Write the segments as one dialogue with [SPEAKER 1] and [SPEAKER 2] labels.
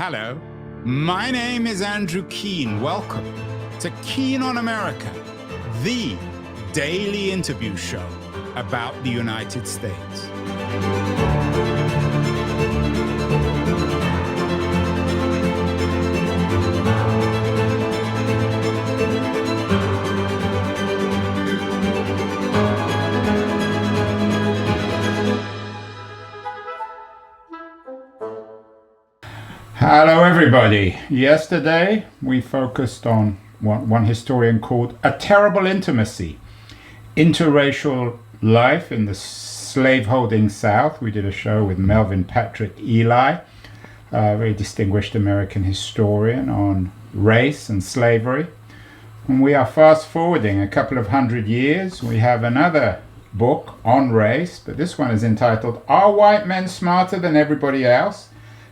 [SPEAKER 1] Hello, my name is Andrew Keane. Welcome to Keane on America, the daily interview show about the United States. Hello everybody. Yesterday we focused on what one historian called a terrible intimacy, interracial life in the slaveholding South. We did a show with Melvin Patrick Eli, a very distinguished American historian on race and slavery. And we are fast forwarding a couple of hundred years. We have another book on race, but this one is entitled Are White Men Smarter Than Everybody Else?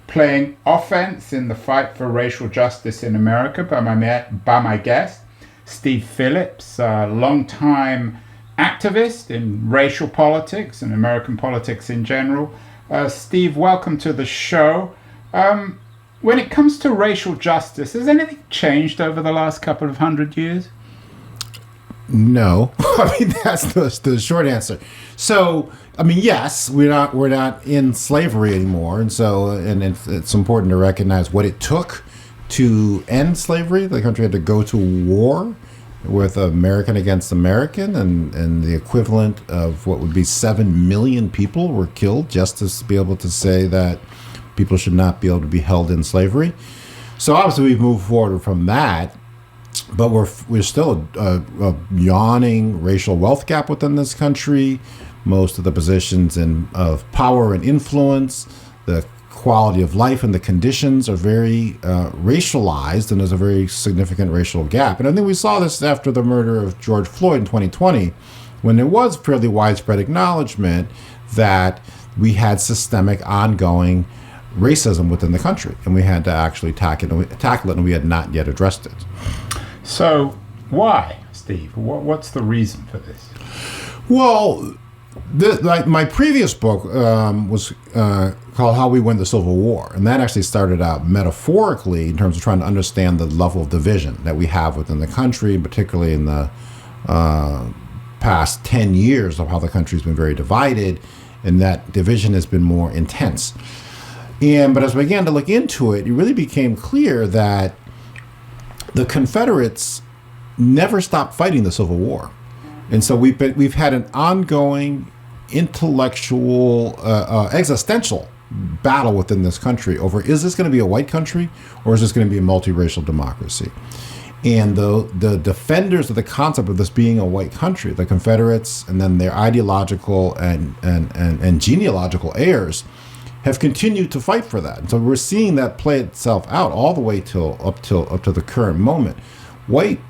[SPEAKER 1] Playing offense in the fight for racial justice in America by my guest, Steve Phillips, a longtime activist in racial politics and American politics in general. Steve, welcome to the show. When it comes to racial justice, has anything changed over the last couple of hundred years?
[SPEAKER 2] No. I mean, that's the short answer. So, I mean, yes, we're not in slavery anymore, and it's important to recognize what it took to end slavery. The country had to go to war with American against American, and the equivalent of what would be 7 million people were killed just to be able to say that people should not be able to be held in slavery. So obviously we've moved forward from that. But we're still a yawning racial wealth gap within this country. Most of the positions of power and influence, the quality of life and the conditions are very racialized, and there's a very significant racial gap. And I think we saw this after the murder of George Floyd in 2020, when there was fairly widespread acknowledgement that we had systemic ongoing racism within the country, and we had to actually tackle it, and we had not yet addressed it.
[SPEAKER 1] So why, Steve? What's the reason for this?
[SPEAKER 2] Well, my previous book was called How We Win the Civil War, and that actually started out metaphorically in terms of trying to understand the level of division that we have within the country, particularly in the past 10 years of how the country's been very divided, and that division has been more intense. But as we began to look into it, it really became clear that the Confederates never stopped fighting the Civil War. And so we've had an ongoing intellectual, existential battle within this country over, is this going to be a white country or is this going to be a multiracial democracy? And the defenders of the concept of this being a white country, the Confederates, and then their ideological and genealogical heirs, have continued to fight for that. And so we're seeing that play itself out all the way up to the current moment. White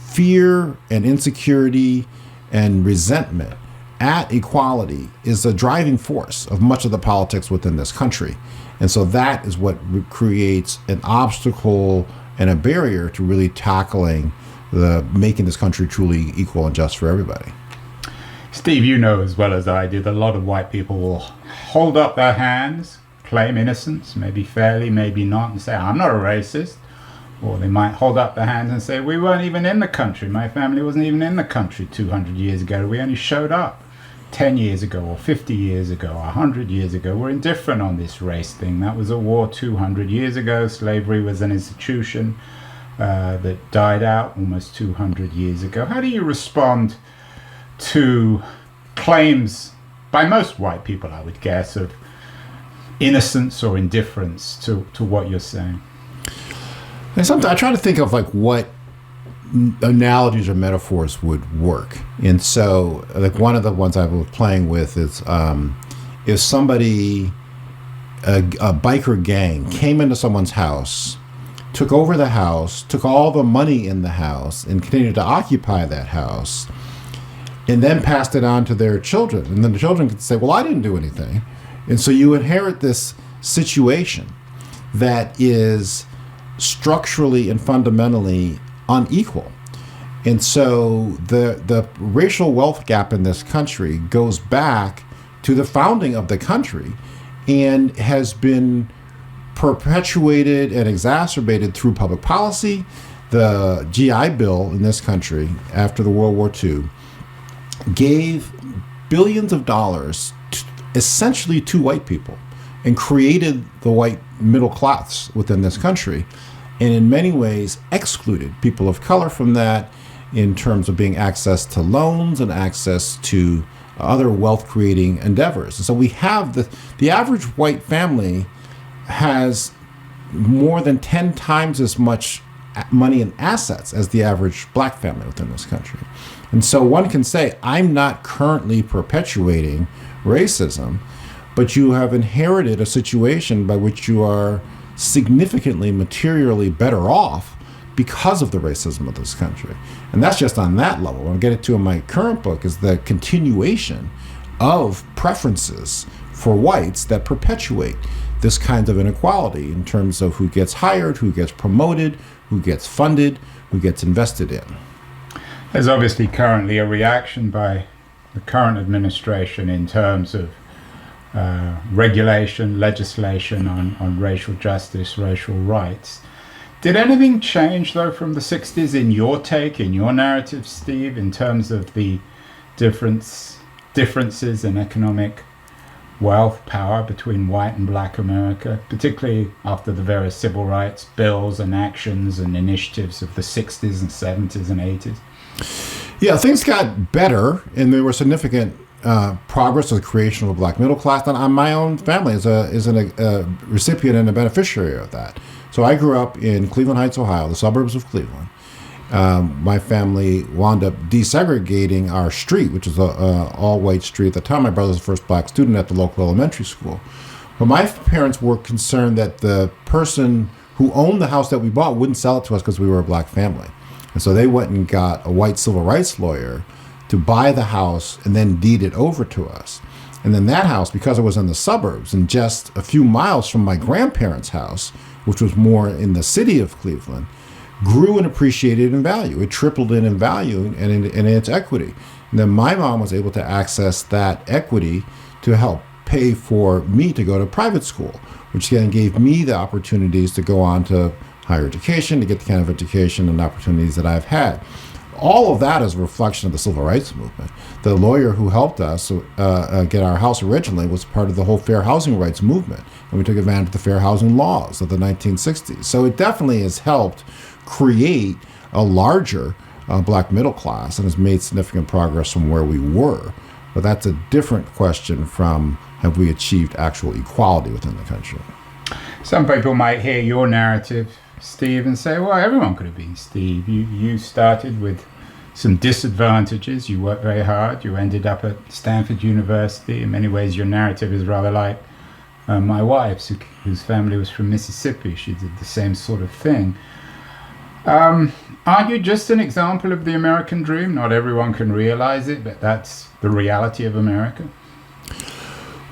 [SPEAKER 2] fear and insecurity and resentment at equality is a driving force of much of the politics within this country. And so that is what creates an obstacle and a barrier to really tackling making this country truly equal and just for everybody.
[SPEAKER 1] Steve, you know as well as I do that a lot of white people will hold up their hands, claim innocence, maybe fairly, maybe not, and say, I'm not a racist. Or they might hold up their hands and say, we weren't even in the country. My family wasn't even in the country 200 years ago. We only showed up 10 years ago or 50 years ago or 100 years ago. We're indifferent on this race thing. That was a war 200 years ago. Slavery was an institution that died out almost 200 years ago. How do you respond to claims by most white people, I would guess, of innocence or indifference to what you're saying?
[SPEAKER 2] And sometimes I try to think of like what analogies or metaphors would work. And so like one of the ones I was playing with is if somebody, a biker gang came into someone's house, took over the house, took all the money in the house, and continued to occupy that house, and then passed it on to their children. And then the children could say, well, I didn't do anything. And so you inherit this situation that is structurally and fundamentally unequal. And so the racial wealth gap in this country goes back to the founding of the country and has been perpetuated and exacerbated through public policy. The GI Bill in this country after the World War II gave billions of dollars essentially to white people and created the white middle class within this country, and in many ways excluded people of color from that in terms of being access to loans and access to other wealth creating endeavors. And so we have the average white family has more than 10 times as much money and assets as the average black family within this country. And so one can say, I'm not currently perpetuating racism, but you have inherited a situation by which you are significantly materially better off because of the racism of this country. And that's just on that level. What I'm getting to in my current book is the continuation of preferences for whites that perpetuate this kind of inequality in terms of who gets hired, who gets promoted, who gets funded, who gets invested in.
[SPEAKER 1] There's obviously currently a reaction by the current administration in terms of regulation, legislation on racial justice, racial rights. Did anything change, though, from the 60s in your take, in your narrative, Steve, in terms of the differences in economic wealth, power between white and black America, particularly after the various civil rights bills and actions and initiatives of the 60s and 70s and 80s?
[SPEAKER 2] Yeah, things got better, and there was significant progress with the creation of a black middle class. And my own family is a recipient and a beneficiary of that. So I grew up in Cleveland Heights, Ohio, the suburbs of Cleveland. My family wound up desegregating our street, which is an all-white street. At the time, my brother was the first black student at the local elementary school. But my parents were concerned that the person who owned the house that we bought wouldn't sell it to us because we were a black family. And so they went and got a white civil rights lawyer to buy the house and then deed it over to us. And then that house, because it was in the suburbs and just a few miles from my grandparents' house, which was more in the city of Cleveland, grew and appreciated in value. It tripled in value and in its equity. And then my mom was able to access that equity to help pay for me to go to private school, which then gave me the opportunities to go on to higher education, to get the kind of education and opportunities that I've had. All of that is a reflection of the civil rights movement. The lawyer who helped us get our house originally was part of the whole fair housing rights movement, and we took advantage of the fair housing laws of the 1960s. So it definitely has helped create a larger black middle class and has made significant progress from where we were. But that's a different question from have we achieved actual equality within the country.
[SPEAKER 1] Some people might hear your narrative, Steve, and say, well, everyone could have been Steve. You started with some disadvantages. You worked very hard. You ended up at Stanford University. In many ways, your narrative is rather like my wife's, whose family was from Mississippi. She did the same sort of thing. Aren't you just an example of the American dream? Not everyone can realize it, but that's the reality of America.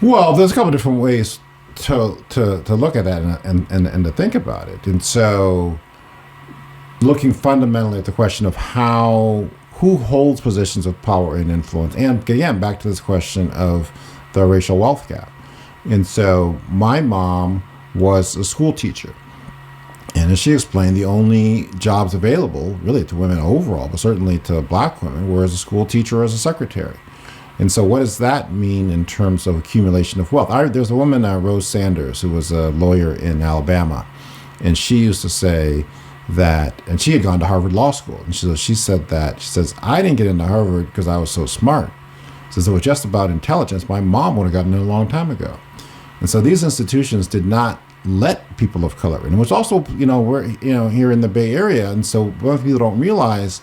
[SPEAKER 2] Well, there's a couple of different ways to look at that and to think about it. And so looking fundamentally at the question of who holds positions of power and influence, and again, back to this question of the racial wealth gap. And so my mom was a school teacher. And as she explained, the only jobs available really to women overall, but certainly to black women, were as a school teacher or as a secretary. And so what does that mean in terms of accumulation of wealth? There's a woman, Rose Sanders, who was a lawyer in Alabama. And she used to say that, and she had gone to Harvard Law School. And she says, I didn't get into Harvard because I was so smart. She says, it was just about intelligence. My mom would have gotten in a long time ago. And so these institutions did not let people of color in. It was also, we're, here in the Bay Area. And so what people don't realize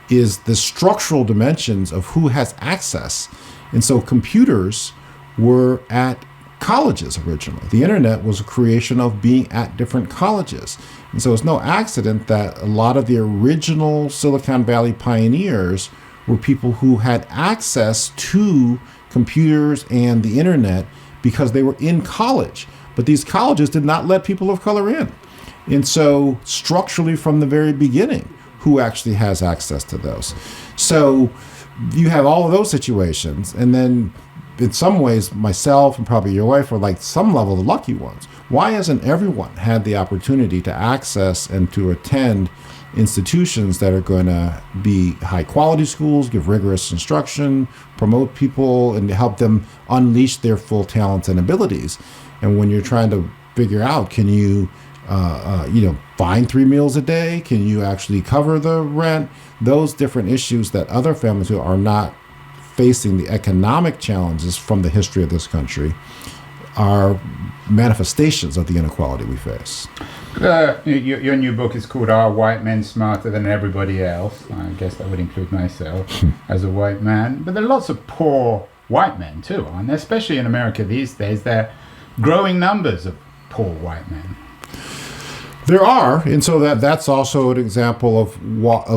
[SPEAKER 2] is the structural dimensions of who has access. And so computers were at colleges originally. The internet was a creation of being at different colleges. And so it's no accident that a lot of the original Silicon Valley pioneers were people who had access to computers and the internet because they were in college. But these colleges did not let people of color in. And so structurally from the very beginning, who actually has access to those? So you have all of those situations, and then in some ways, myself and probably your wife are like some level the lucky ones. Why hasn't everyone had the opportunity to access and to attend institutions that are going to be high quality schools, give rigorous instruction, promote people, and help them unleash their full talents and abilities? And when you're trying to figure out, can you, find 3 meals a day? Can you actually cover the rent? Those different issues that other families who are not facing the economic challenges from the history of this country are manifestations of the inequality we face.
[SPEAKER 1] Your new book is called Are White Men Smarter Than Everybody Else? I guess that would include myself as a white man. But there are lots of poor white men too, aren't there? Especially in America these days, there are growing numbers of poor white men.
[SPEAKER 2] There are, and so that's also an example of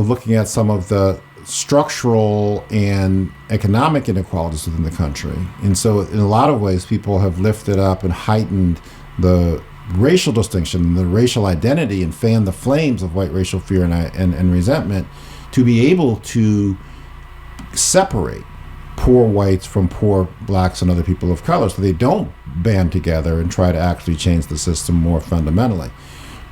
[SPEAKER 2] looking at some of the structural and economic inequalities within the country. And so in a lot of ways, people have lifted up and heightened the racial distinction, the racial identity, and fanned the flames of white racial fear and resentment to be able to separate poor whites from poor blacks and other people of color so they don't band together and try to actually change the system more fundamentally.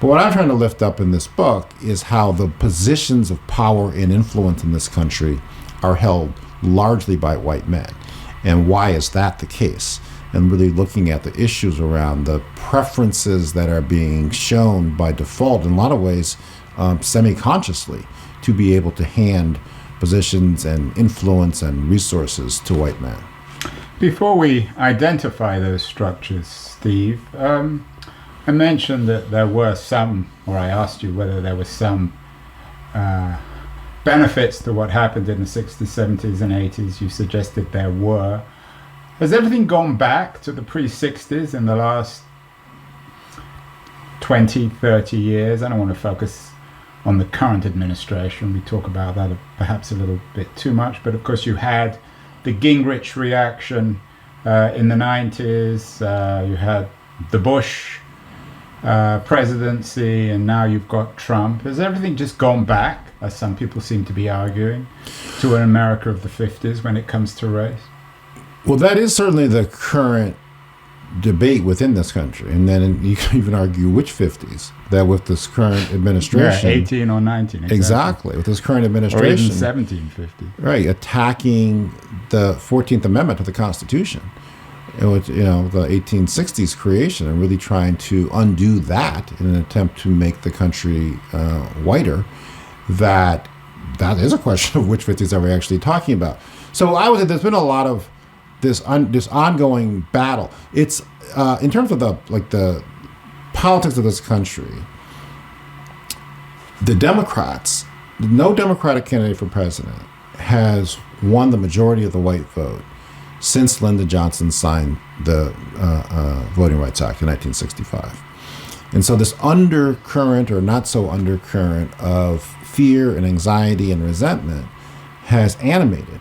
[SPEAKER 2] But what I'm trying to lift up in this book is how the positions of power and influence in this country are held largely by white men. And why is that the case? And really looking at the issues around the preferences that are being shown by default, in a lot of ways, semi-consciously, to be able to hand positions and influence and resources to white men.
[SPEAKER 1] Before we identify those structures, Steve, I mentioned that there were some, or I asked you whether there were some benefits to what happened in the 60s, 70s, and 80s. You suggested there were. Has everything gone back to the pre-60s in the last 20, 30 years? I don't want to focus on the current administration. We talk about that perhaps a little bit too much. But of course, you had the Gingrich reaction in the 90s. You had the Bush presidency, and now you've got Trump. Has everything just gone back, as some people seem to be arguing, to an America of the 50s when it comes to race?
[SPEAKER 2] Well, that is certainly the current debate within this country. And then you can even argue which 50s, that with this current administration.
[SPEAKER 1] Yeah, 18 or 19.
[SPEAKER 2] Exactly. With this current administration.
[SPEAKER 1] Or even 1750.
[SPEAKER 2] Right, attacking the 14th Amendment to the Constitution. Which, the 1860s creation, and really trying to undo that in an attempt to make the country whiter, that is a question of which 50s are we actually talking about. So I would say there's been a lot of this ongoing battle. It's in terms of the politics of this country, the Democrats, no Democratic candidate for president has won the majority of the white vote since Lyndon Johnson signed the Voting Rights Act in 1965. And so this undercurrent or not so undercurrent of fear and anxiety and resentment has animated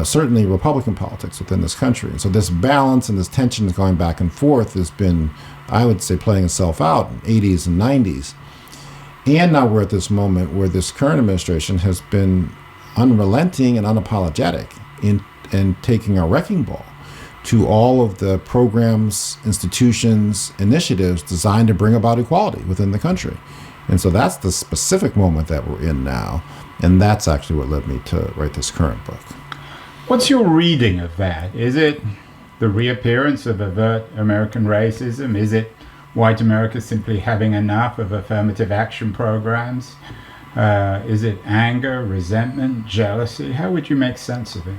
[SPEAKER 2] certainly Republican politics within this country. And so this balance and this tension going back and forth has been, I would say, playing itself out in 80s and 90s. And now we're at this moment where this current administration has been unrelenting and unapologetic in taking a wrecking ball to all of the programs, institutions, initiatives designed to bring about equality within the country. And so that's the specific moment that we're in now. And that's actually what led me to write this current book.
[SPEAKER 1] What's your reading of that? Is it the reappearance of overt American racism? Is it white America simply having enough of affirmative action programs? Is it anger, resentment, jealousy? How would you make sense of it?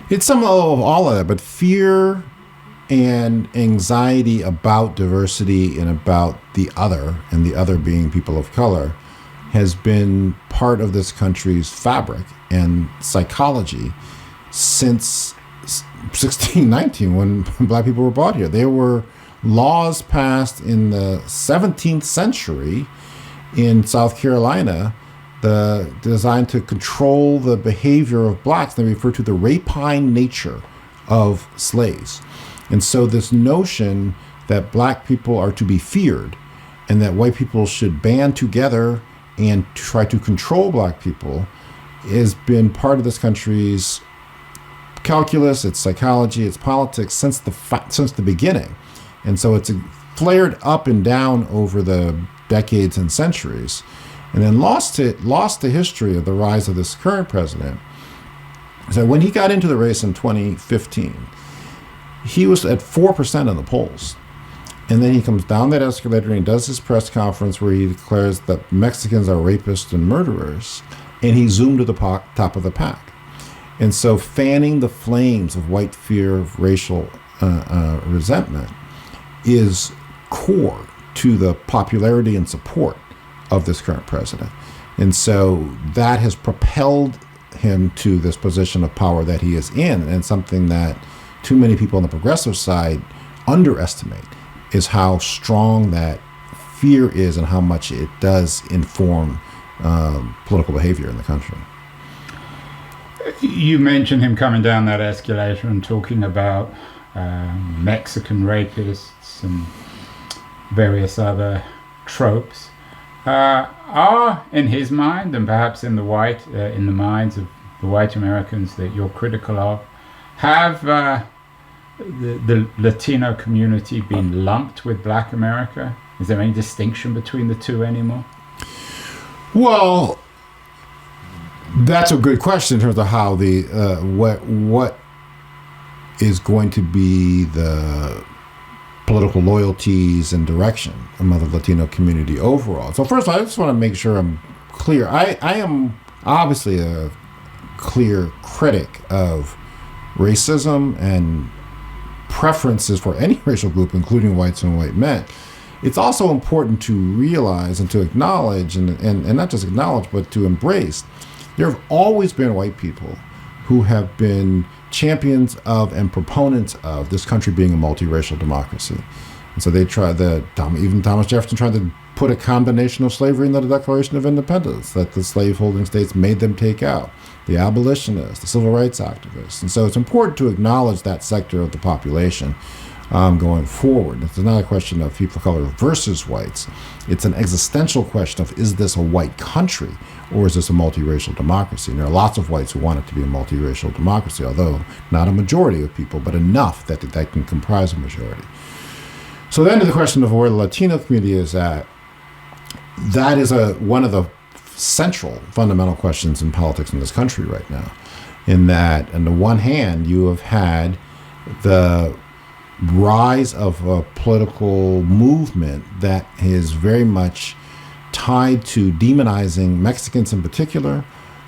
[SPEAKER 2] It's some of all of that, but fear and anxiety about diversity and about the other, and the other being people of color, has been part of this country's fabric and psychology since 1619, when black people were brought here. There were laws passed in the 17th century in South Carolina designed to control the behavior of blacks. They refer to the rapine nature of slaves. And so this notion that black people are to be feared and that white people should band together and try to control black people has been part of this country's calculus, it's psychology, it's politics since the beginning. And so it's flared up and down over the decades and centuries, and then lost the history of the rise of this current president. So when he got into the race in 2015, he was at 4% in the polls. And then he comes down that escalator and he does his press conference where he declares that Mexicans are rapists and murderers, and he zoomed to the top of the pack. And so fanning the flames of white fear, of racial resentment is core to the popularity and support of this current president. And so that has propelled him to this position of power that he is in, and something that too many people on the progressive side underestimate is how strong that fear is and how much it does inform political behavior in the country.
[SPEAKER 1] You mentioned him coming down that escalator and talking about Mexican rapists and various other tropes. Are in his mind, and perhaps in the minds of the white Americans that you're critical of, have the Latino community been lumped with Black America? Is there any distinction between the two anymore?
[SPEAKER 2] Well, that's a good question in terms of how the what is going to be the political loyalties and direction among the Latino community overall. So first, I just want to make sure I'm clear. I am obviously a clear critic of racism and preferences for any racial group, including whites and white men. It's also important to realize and to acknowledge, and not just acknowledge, but to embrace, there have always been white people who have been champions of and proponents of this country being a multiracial democracy. And so they tried even Thomas Jefferson tried to put a condemnation of slavery in the Declaration of Independence that the slaveholding states made them take out, the abolitionists, the civil rights activists. And so it's important to acknowledge that sector of the population going forward. It's not a question of people of color versus whites. It's an existential question of, is this a white country or is this a multiracial democracy? And there are lots of whites who want it to be a multiracial democracy, although not a majority of people, but enough that can comprise a majority. So then to the question of where the Latino community is at, that is one of the central fundamental questions in politics in this country right now. In that, on the one hand, you have had the rise of a political movement that is very much tied to demonizing Mexicans in particular,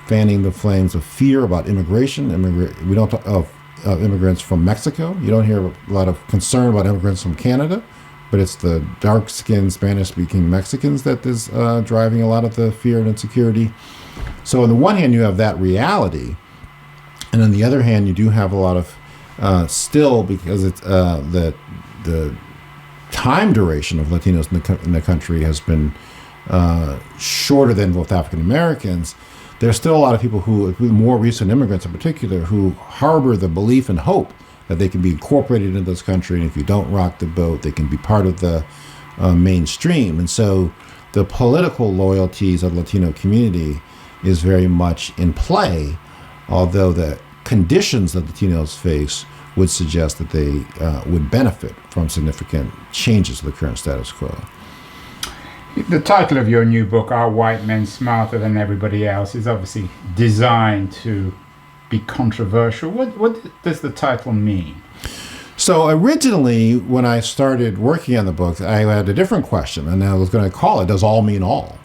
[SPEAKER 2] fanning the flames of fear about immigration. We don't talk of immigrants from Mexico. You don't hear a lot of concern about immigrants from Canada, but it's the dark-skinned Spanish-speaking Mexicans that is driving a lot of the fear and insecurity. So on the one hand, you have that reality, and on the other hand, you do have a lot of still, because it's the time duration of Latinos in the country has been shorter than with African Americans. There's still a lot of people more recent immigrants in particular, who harbor the belief and hope that they can be incorporated into this country, and if you don't rock the boat, they can be part of the mainstream. And so the political loyalties of the Latino community is very much in play, although the conditions that Latinos face would suggest that they would benefit from significant changes to the current status quo.
[SPEAKER 1] The title of your new book, Are White Men Smarter Than Everybody Else, is obviously designed to be controversial. What does the title mean?
[SPEAKER 2] So originally, when I started working on the book, I had a different question, and I was going to call it, Does All Mean All?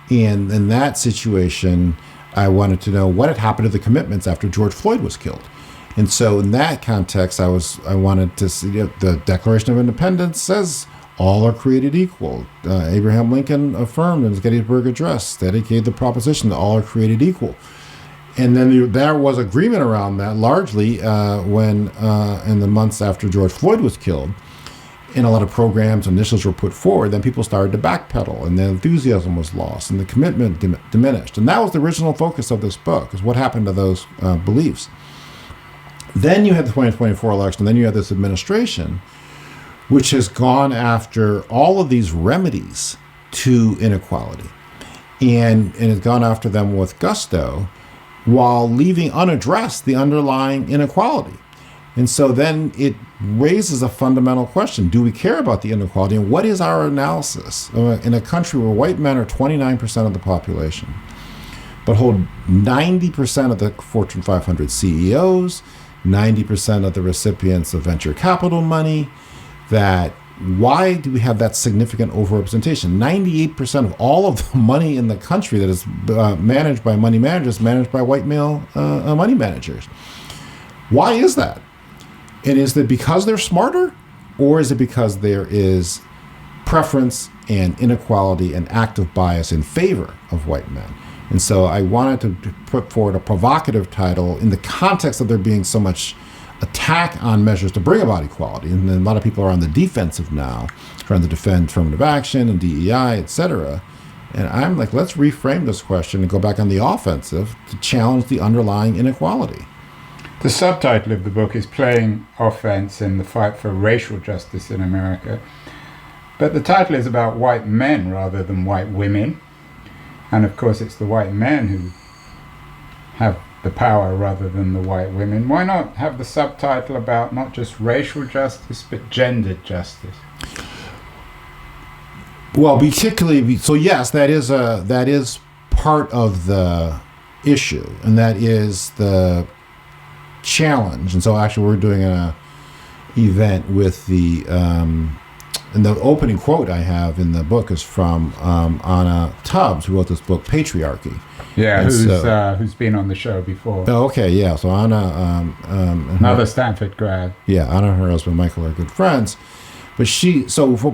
[SPEAKER 2] And in that situation, I wanted to know what had happened to the commitments after George Floyd was killed. And so in that context, I wanted to see, the Declaration of Independence says all are created equal. Abraham Lincoln affirmed in his Gettysburg Address, dedicated the proposition that all are created equal. And then there was agreement around that largely when in the months after George Floyd was killed, and a lot of programs and initiatives were put forward, then people started to backpedal, and the enthusiasm was lost, and the commitment diminished. And that was the original focus of this book, is what happened to those beliefs. Then you had the 2024 election, then you had this administration, which has gone after all of these remedies to inequality, and has gone after them with gusto, while leaving unaddressed the underlying inequality. And so then it raises a fundamental question. Do we care about the inequality? And what is our analysis in a country where white men are 29% of the population, but hold 90% of the Fortune 500 CEOs, 90% of the recipients of venture capital money? That why do we have that significant overrepresentation? 98% of all of the money in the country that is managed by money managers, managed by white male money managers. Why is that? And is it because they're smarter, or is it because there is preference and inequality and active bias in favor of white men? And so I wanted to put forward a provocative title in the context of there being so much attack on measures to bring about equality. And then a lot of people are on the defensive now, trying to defend affirmative action and DEI, et cetera. And I'm like, let's reframe this question and go back on the offensive to challenge the underlying inequality.
[SPEAKER 1] The subtitle of the book is Playing Offense in the Fight for Racial Justice in America. But the title is about white men rather than white women. And of course, it's the white men who have the power rather than the white women. Why not have the subtitle about not just racial justice, but gendered justice?
[SPEAKER 2] Well, particularly, so yes, that is part of the issue, and that is the challenge. And so actually we're doing an event with the and the opening quote I have in the book is from Anna Tubbs, who wrote this book Patriarchy.
[SPEAKER 1] Yeah, who's been on the show before.
[SPEAKER 2] Oh, okay, yeah. So Anna,
[SPEAKER 1] another Stanford grad.
[SPEAKER 2] Yeah, Anna and her husband Michael are good friends. But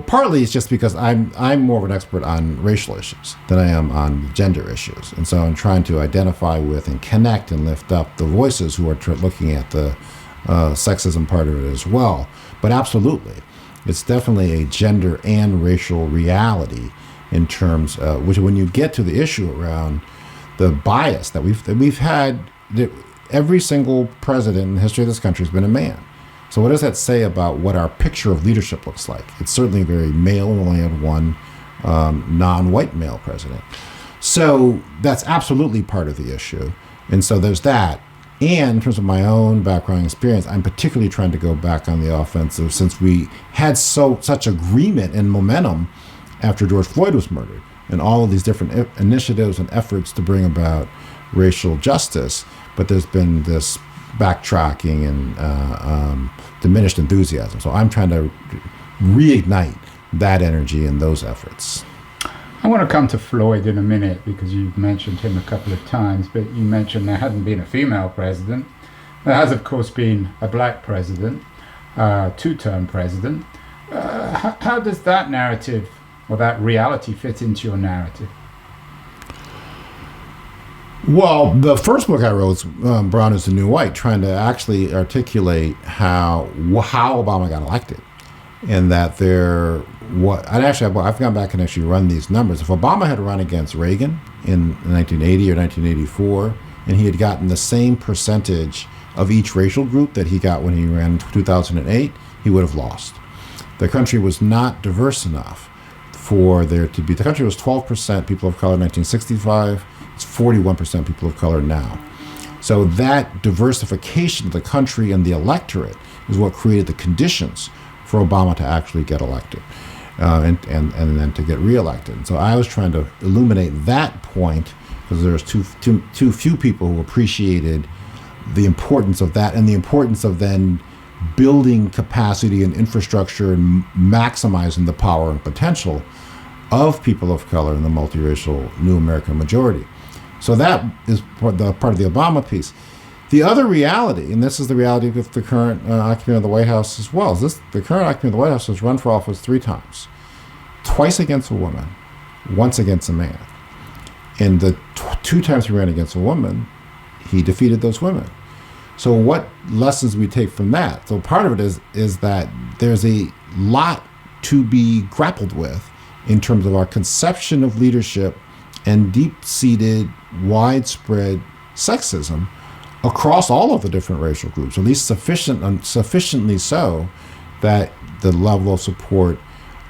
[SPEAKER 2] partly it's just because I'm more of an expert on racial issues than I am on gender issues. And so I'm trying to identify with and connect and lift up the voices who are looking at the sexism part of it as well. But absolutely, it's definitely a gender and racial reality in terms of which, when you get to the issue around the bias that we've had, every single president in the history of this country has been a man. So what does that say about what our picture of leadership looks like? It's certainly very male. We only had one non-white male president. So that's absolutely part of the issue. And so there's that. And in terms of my own background and experience, I'm particularly trying to go back on the offensive since we had such agreement and momentum after George Floyd was murdered and all of these different initiatives and efforts to bring about racial justice. But there's been this backtracking and diminished enthusiasm. So I'm trying to reignite that energy and those efforts.
[SPEAKER 1] I want to come to Floyd in a minute because you've mentioned him a couple of times, but you mentioned there hadn't been a female president. There has, of course, been a black president, two-term president. How does that narrative or that reality fit into your narrative?
[SPEAKER 2] Well, the first book I wrote, Brown is the New White, trying to actually articulate how Obama got elected. And that I've gone back and actually run these numbers. If Obama had run against Reagan in 1980 or 1984, and he had gotten the same percentage of each racial group that he got when he ran in 2008, he would have lost. The country was not diverse enough for there to be. The country was 12% people of color in 1965. It's 41% people of color now. So that diversification of the country and the electorate is what created the conditions for Obama to actually get elected and then to get reelected. So I was trying to illuminate that point because there's too few people who appreciated the importance of that and the importance of then building capacity and infrastructure and maximizing the power and potential of people of color in the multiracial new American majority. So that is part of the Obama piece. The other reality, and this is the reality of the current occupant of the White House as well, is the current occupant of the White House has run for office 3 times. Twice against a woman, once against a man. And the 2 times he ran against a woman, he defeated those women. So what lessons we take from that? So part of it is that there's a lot to be grappled with in terms of our conception of leadership and deep-seated, widespread sexism across all of the different racial groups, at least sufficiently so that the level of support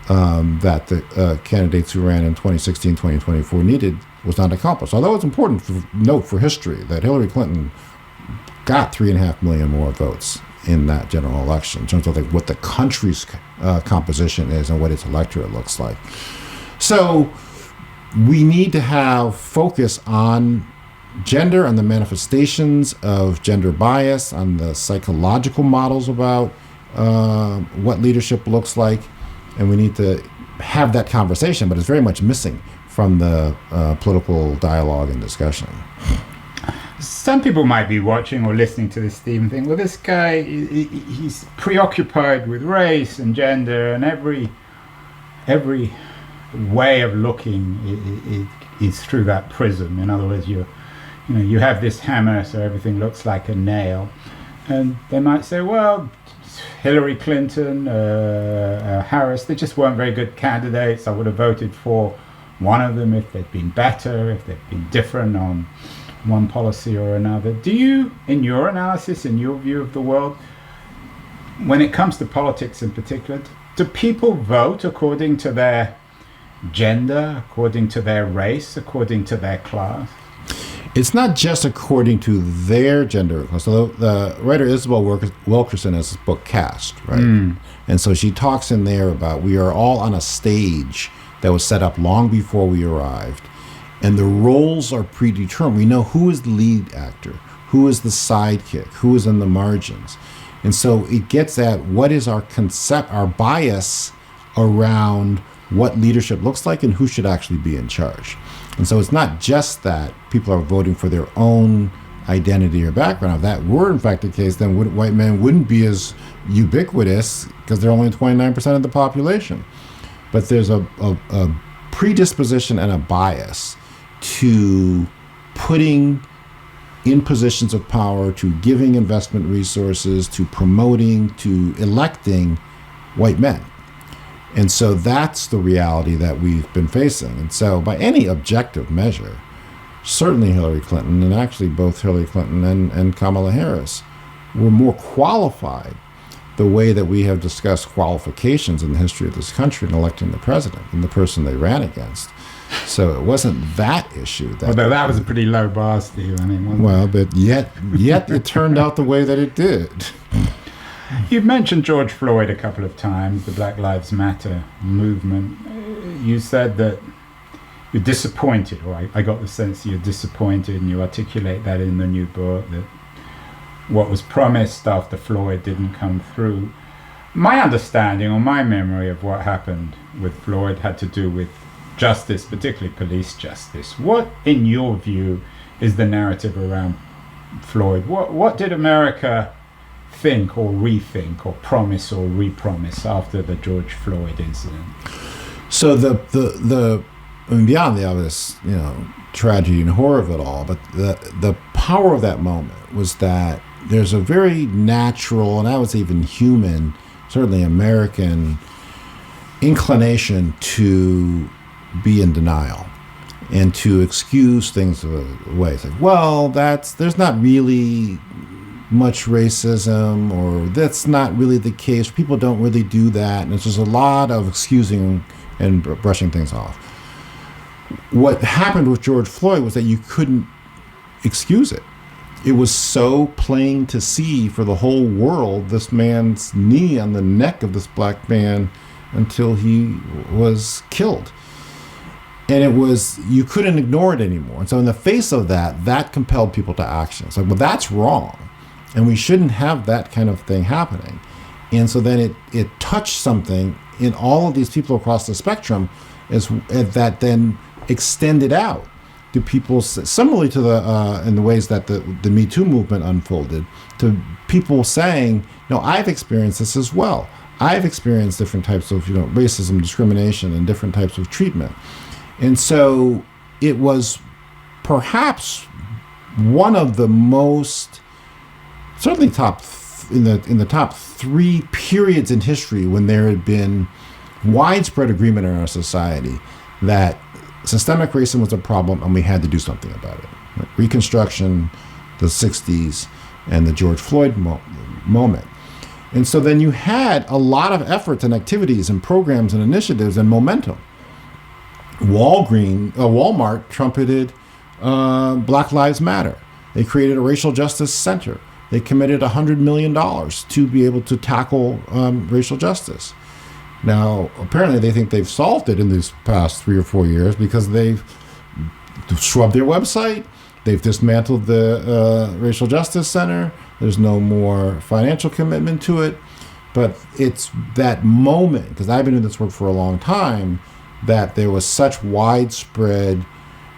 [SPEAKER 2] that the candidates who ran in 2016, 2024 needed was not accomplished. Although it's important to note for history that Hillary Clinton got 3.5 million more votes in that general election in terms of like what the country's composition is and what its electorate looks like. So we need to have focus on gender and the manifestations of gender bias, on the psychological models about what leadership looks like, and we need to have that conversation, but it's very much missing from the political dialogue and discussion.
[SPEAKER 1] Some people might be watching or listening to this, Steve, and think, well, this guy, he's preoccupied with race and gender, and every way of looking is through that prism. In other words, you have this hammer, so everything looks like a nail. And they might say, well, Hillary Clinton, Harris, they just weren't very good candidates. I would have voted for one of them if they'd been better, if they'd been different on one policy or another. Do you, in your analysis, in your view of the world, when it comes to politics in particular, do people vote according to their gender, according to their race, according to their class?
[SPEAKER 2] It's not just according to their gender. So the writer Isabel Wilkerson has this book Caste, right? And so she talks in there about we are all on a stage that was set up long before we arrived. And the roles are predetermined. We know who is the lead actor, who is the sidekick, who is in the margins. And so it gets at what is our concept, our bias around what leadership looks like and who should actually be in charge. And so it's not just that people are voting for their own identity or background. If that were in fact the case, then white men wouldn't be as ubiquitous because they're only 29% of the population. But there's a predisposition and a bias to putting in positions of power, to giving investment resources, to promoting, to electing white men. And so that's the reality that we've been facing. And so by any objective measure, certainly Hillary Clinton, and actually both Hillary Clinton and Kamala Harris, were more qualified the way that we have discussed qualifications in the history of this country in electing the president and the person they ran against. So it wasn't that issue.
[SPEAKER 1] Although that was a pretty low bar, Steve. I mean,
[SPEAKER 2] well, but yet it turned out the way that it did.
[SPEAKER 1] You've mentioned George Floyd a couple of times, the Black Lives Matter movement. You said that you're disappointed, or I got the sense you're disappointed, and you articulate that in the new book, that what was promised after Floyd didn't come through. My understanding or my memory of what happened with Floyd had to do with justice, particularly police justice. What, in your view, is the narrative around Floyd? What did America think or rethink or promise or repromise after the George Floyd incident?
[SPEAKER 2] So I mean, beyond the obvious, tragedy and horror of it all, but the power of that moment was that there's a very natural, and I would say even human, certainly American inclination to be in denial and to excuse things away. It's like, well, there's not really much racism, or that's not really the case. People don't really do that. And it's just a lot of excusing and brushing things off. What happened with George Floyd was that you couldn't excuse it. It was so plain to see for the whole world, this man's knee on the neck of this black man until he was killed. And you couldn't ignore it anymore. And so in the face of that compelled people to action. It's like, well, that's wrong. And we shouldn't have that kind of thing happening. And so then it touched something in all of these people across the spectrum that then extended out to people, similarly to in the ways that the Me Too movement unfolded, to people saying, no, I've experienced this as well. I've experienced different types of racism, discrimination, and different types of treatment. And so it was perhaps one of the most, certainly in the top three periods in history when there had been widespread agreement in our society that systemic racism was a problem and we had to do something about it. Reconstruction, the 60s, and the George Floyd moment. And so then you had a lot of efforts and activities and programs and initiatives and momentum. Walmart trumpeted Black Lives Matter. They created a racial justice center. They committed $100 million to be able to tackle racial justice. Now, apparently they think they've solved it in these past 3 or 4 years because they've scrubbed their website. They've dismantled the Racial Justice Center. There's no more financial commitment to it. But it's that moment, because I've been doing this work for a long time, that there was such widespread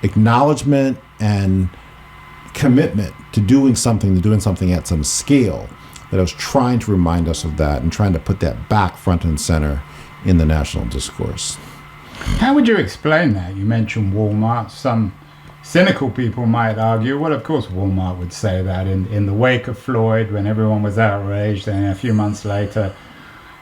[SPEAKER 2] acknowledgement and commitment to doing something at some scale, that I was trying to remind us of that and trying to put that back front and center in the national discourse.
[SPEAKER 1] How would you explain that? You mentioned Walmart. Some cynical people might argue, well, of course Walmart would say that in the wake of Floyd, when everyone was outraged, and a few months later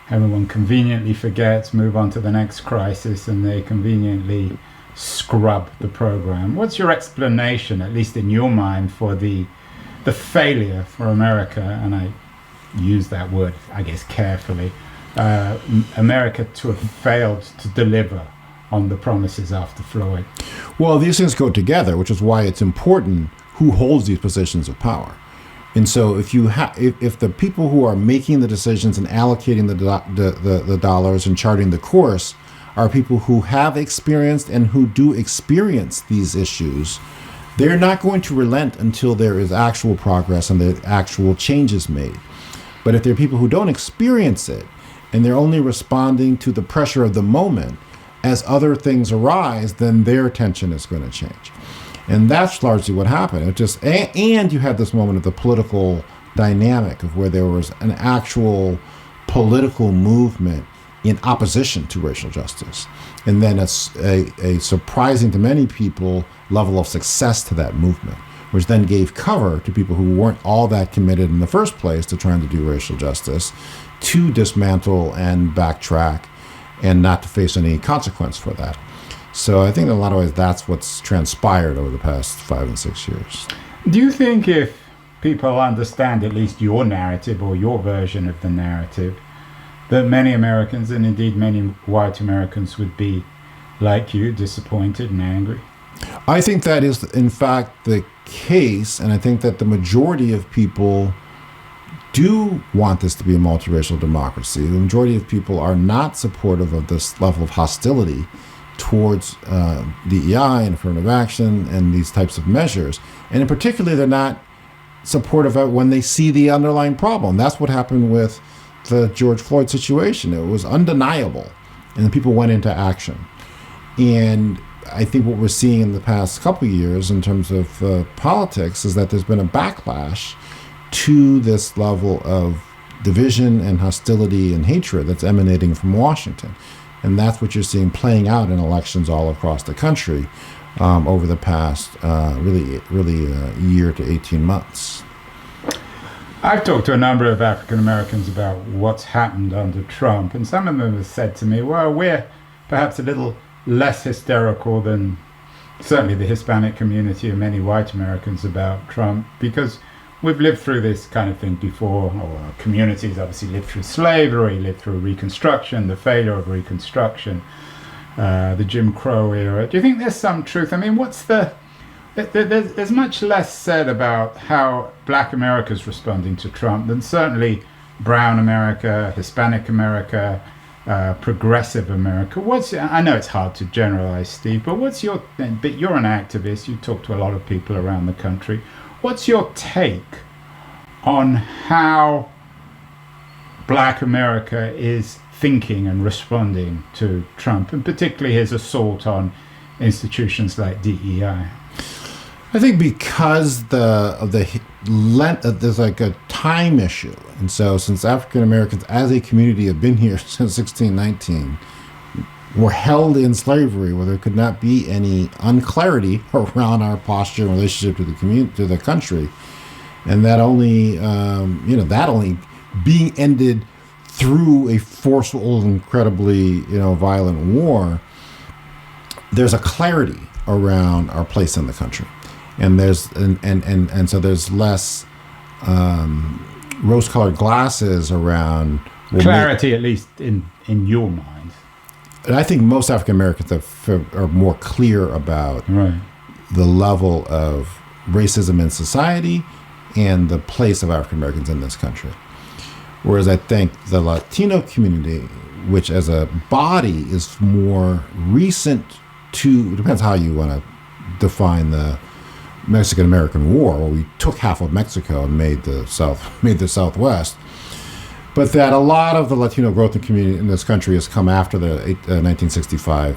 [SPEAKER 1] everyone conveniently forgets, move on to the next crisis, and they conveniently scrub the program. What's your explanation, at least in your mind, for the failure for America, and I use that word, I guess, carefully, America to have failed to deliver on the promises after Floyd?
[SPEAKER 2] Well, these things go together, which is why it's important who holds these positions of power. And so if the people who are making the decisions and allocating the dollars and charting the course are people who have experienced and who do experience these issues, they're not going to relent until there is actual progress and the actual changes made. But if there are people who don't experience it and they're only responding to the pressure of the moment, as other things arise, then their attention is going to change. And that's largely what happened. It just, and you had this moment of the political dynamic of where there was an actual political movement in opposition to racial justice. And then it's a surprising to many people level of success to that movement, which then gave cover to people who weren't all that committed in the first place to trying to do racial justice, to dismantle and backtrack and not to face any consequence for that. So I think in a lot of ways that's what's transpired over the past 5 and 6 years.
[SPEAKER 1] Do you think if people understand at least your narrative or your version of the narrative, that many Americans, and indeed many white Americans, would be like you, disappointed and angry?
[SPEAKER 2] I think that is in fact the case, and I think that the majority of people do want this to be a multiracial democracy. The majority of people are not supportive of this level of hostility towards DEI and affirmative action and these types of measures. And in particular, they're not supportive of it when they see the underlying problem. That's what happened with the George Floyd situation. It was undeniable, and the people went into action. And I think what we're seeing in the past couple of years in terms of politics is that there's been a backlash to this level of division and hostility and hatred that's emanating from Washington. And that's what you're seeing playing out in elections all across the country over the past year to 18 months.
[SPEAKER 1] I've talked to a number of African Americans about what's happened under Trump, and some of them have said to me, well, we're perhaps a little less hysterical than certainly the Hispanic community and many white Americans about Trump, because we've lived through this kind of thing before. Our communities obviously lived through slavery, lived through Reconstruction, the failure of Reconstruction, the Jim Crow era. Do you think there's some truth? I mean, there's much less said about how Black America's responding to Trump than certainly Brown America, Hispanic America, progressive America. I know it's hard to generalize, Steve, but you're an activist. You talk to a lot of people around the country. What's your take on how Black America is thinking and responding to Trump, and particularly his assault on institutions like DEI?
[SPEAKER 2] I think because there's like a time issue, and so since African Americans as a community have been here since 1619, were held in slavery, where there could not be any unclarity around our posture and relationship to the community, to the country, and that only being ended through a forceful, incredibly violent war. There's a clarity around our place in the country, and there's and so there's less rose-colored glasses around
[SPEAKER 1] clarity, at least in your mind.
[SPEAKER 2] And I think most African Americans are more clear about the level of racism in society and the place of African Americans in this country. Whereas I think the Latino community, which as a body is more recent to, it depends how you want to define the Mexican-American War, where we took half of Mexico and made the Southwest. But that a lot of the Latino growth and community in this country has come after the 1965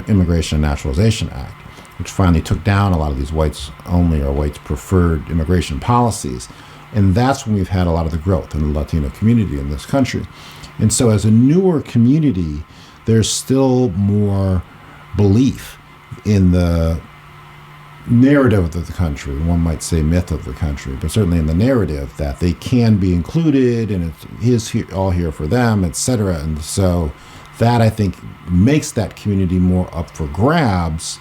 [SPEAKER 2] Immigration and Naturalization Act, which finally took down a lot of these whites-only or whites-preferred immigration policies. And that's when we've had a lot of the growth in the Latino community in this country. And so as a newer community, there's still more belief in the narrative of the country, one might say myth of the country, but certainly in the narrative that they can be included and it is all here for them, etc. And so that, I think, makes that community more up for grabs.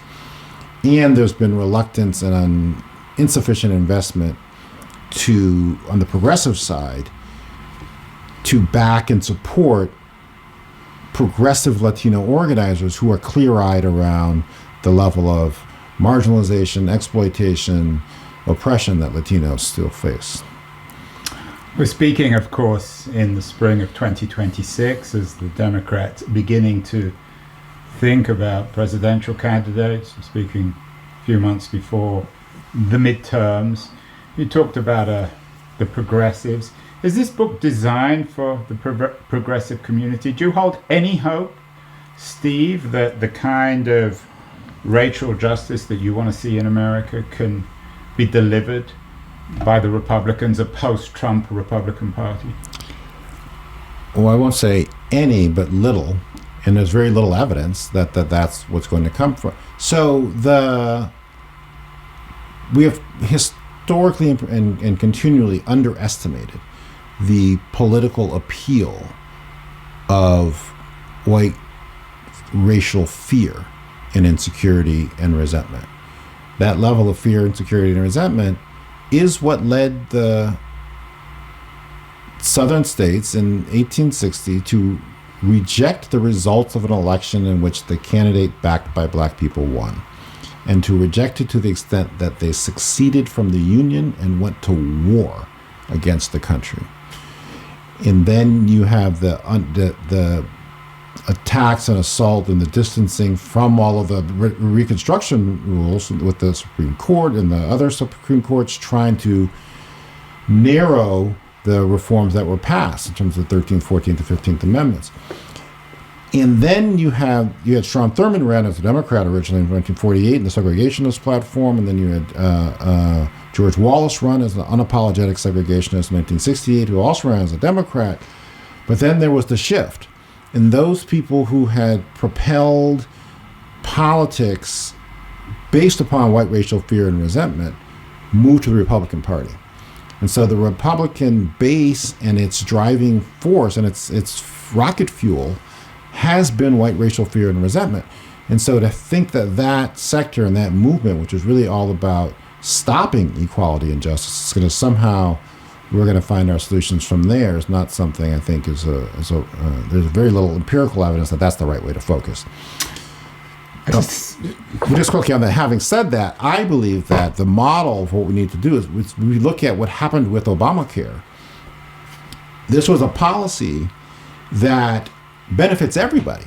[SPEAKER 2] And there's been reluctance and insufficient investment on the progressive side, to back and support progressive Latino organizers who are clear-eyed around the level of marginalization, exploitation, oppression that Latinos still face.
[SPEAKER 1] We're speaking, of course, in the spring of 2026 as the Democrats beginning to think about presidential candidates. We're speaking a few months before the midterms. You talked about the progressives. Is this book designed for the progressive community? Do you hold any hope, Steve, that the kind of racial justice that you want to see in America can be delivered by the Republicans, a post-Trump Republican Party?
[SPEAKER 2] Well, I won't say any, but little, and there's very little evidence that that's what's going to come from. So we have historically and continually underestimated the political appeal of white racial fear and insecurity and resentment. That level of fear, insecurity, and resentment is what led the southern states in 1860 to reject the results of an election in which the candidate backed by black people won, and to reject it to the extent that they seceded from the Union and went to war against the country. And then you have the attacks and assault and the distancing from all of the Reconstruction rules with the Supreme Court and the other Supreme Courts trying to narrow the reforms that were passed in terms of the 13th, 14th, and 15th Amendments. And then you had Strom Thurmond ran as a Democrat originally in 1948 in the segregationist platform, and then you had George Wallace run as an unapologetic segregationist in 1968, who also ran as a Democrat. But then there was the shift. And those people who had propelled politics based upon white racial fear and resentment moved to the Republican Party. And so the Republican base and its driving force and its rocket fuel has been white racial fear and resentment. And so to think that sector and that movement, which is really all about stopping equality and justice, is going to somehow, we're going to find our solutions from there, is not something I think there's very little empirical evidence that that's the right way to focus. Just quickly on that, having said that, I believe that the model of what we need to do is we look at what happened with Obamacare. This was a policy that benefits everybody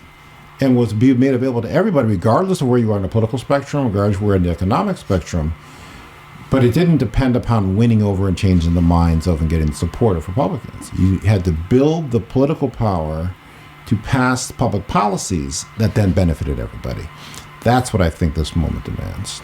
[SPEAKER 2] and was being made available to everybody, regardless of where you are on the political spectrum, regardless of where in the economic spectrum. But it didn't depend upon winning over and changing the minds of and getting the support of Republicans. You had to build the political power to pass public policies that then benefited everybody. That's what I think this moment demands.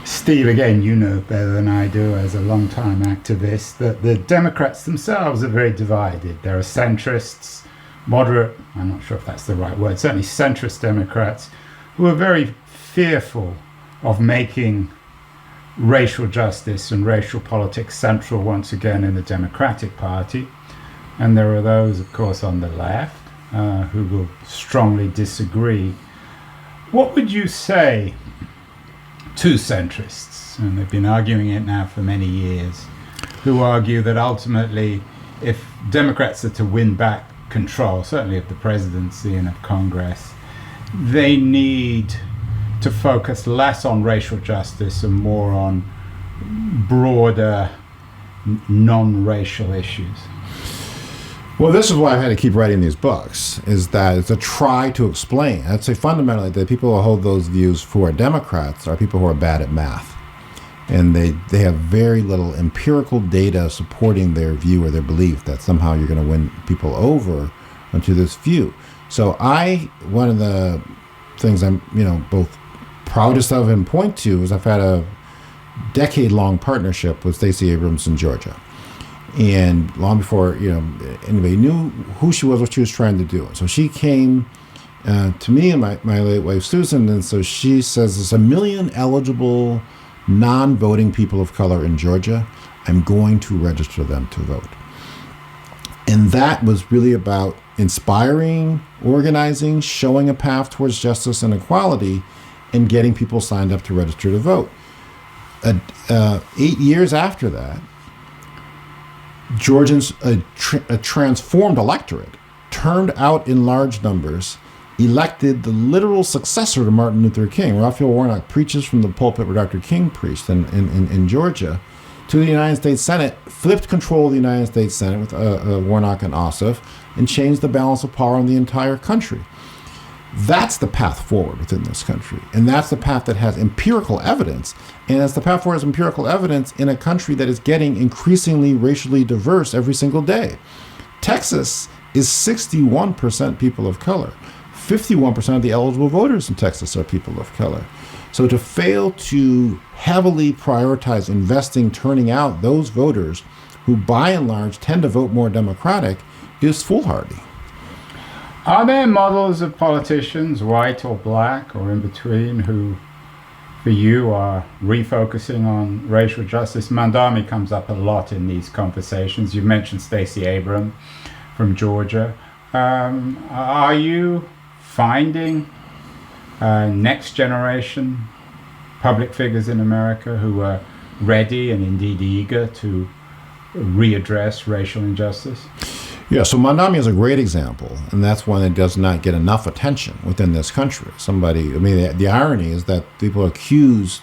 [SPEAKER 1] Steve, again, you know better than I do as a longtime activist that the Democrats themselves are very divided. There are centrists, moderate, I'm not sure if that's the right word, certainly centrist Democrats who are very fearful of making racial justice and racial politics central once again in the Democratic Party. And there are those, of course, on the left who will strongly disagree. What would you say to centrists, and they've been arguing it now for many years, who argue that ultimately, if Democrats are to win back control, certainly of the presidency and of Congress, they need to focus less on racial justice and more on broader non-racial issues.
[SPEAKER 2] Well, this is why I've had to keep writing these books, is that it's a try to explain. I'd say fundamentally that people who hold those views who are Democrats are people who are bad at math. And they have very little empirical data supporting their view or their belief that somehow you're going to win people over onto this view. So one of the things I'm, both proudest of and point to is I've had a decade-long partnership with Stacey Abrams in Georgia. And long before, anybody knew who she was, what she was trying to do. So she came to me and my late wife, Susan, and so she says there's 1 million eligible non-voting people of color in Georgia. I'm going to register them to vote. And that was really about inspiring, organizing, showing a path towards justice and equality, and getting people signed up to register to vote. 8 years after that, Georgians, a transformed electorate, turned out in large numbers, elected the literal successor to Martin Luther King. Raphael Warnock preaches from the pulpit where Dr. King preached in Georgia, to the United States Senate, flipped control of the United States Senate with Warnock and Ossoff, and changed the balance of power in the entire country. That's the path forward within this country. And that's the path that has empirical evidence. And that's the path forward as empirical evidence in a country that is getting increasingly racially diverse every single day. Texas is 61% people of color. 51% of the eligible voters in Texas are people of color. So to fail to heavily prioritize investing, turning out those voters who by and large tend to vote more Democratic is foolhardy.
[SPEAKER 1] Are there models of politicians, white or black or in between, who for you are refocusing on racial justice? Mandami comes up a lot in these conversations. You mentioned Stacey Abrams from Georgia. Are you finding next generation public figures in America who are ready and indeed eager to readdress racial injustice?
[SPEAKER 2] Yeah, so Mandami is a great example, and that's one that does not get enough attention within this country. The irony is that people accuse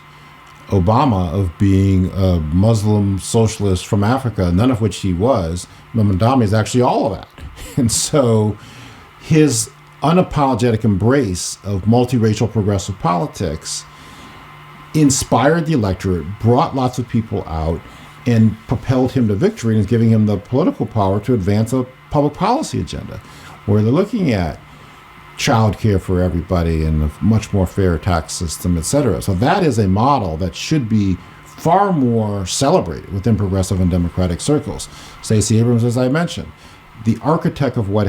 [SPEAKER 2] Obama of being a Muslim socialist from Africa, none of which he was, but Mandami is actually all of that. And so his unapologetic embrace of multiracial progressive politics inspired the electorate, brought lots of people out, and propelled him to victory and is giving him the political power to advance a public policy agenda where they're looking at child care for everybody and a much more fair tax system, etc. So that is a model that should be far more celebrated within progressive and democratic circles. Stacey Abrams, as I mentioned, the architect of what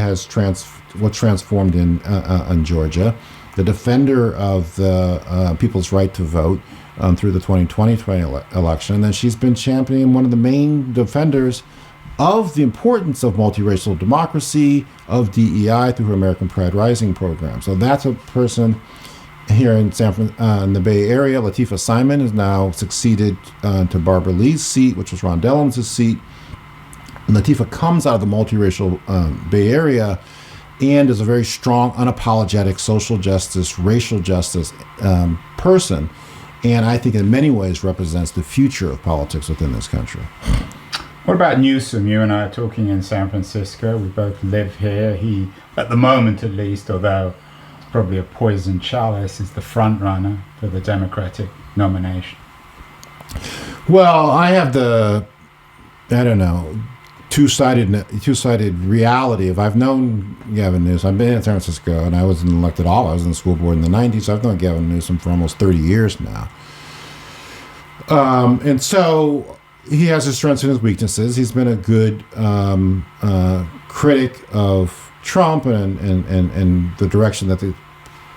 [SPEAKER 2] transformed in Georgia, the defender of the people's right to vote through the 2020 election, and then she's been championing one of the main defenders of the importance of multiracial democracy, of DEI through her American Pride Rising program. So that's a person here in in the Bay Area. Latifah Simon has now succeeded to Barbara Lee's seat, which was Ron Dellums' seat. And Latifah comes out of the multiracial Bay Area and is a very strong, unapologetic social justice, racial justice person. And I think in many ways represents the future of politics within this country.
[SPEAKER 1] What about Newsom? You and I are talking in San Francisco. We both live here. He, at the moment at least, although it's probably a poisoned chalice, is the front runner for the Democratic nomination.
[SPEAKER 2] Well, I have two-sided reality. If I've known Gavin Newsom, I've been in San Francisco, and I wasn't elected at all. I was in the school board in the 90s. So I've known Gavin Newsom for almost 30 years now. And so he has his strengths and his weaknesses. He's been a good critic of Trump and the direction that the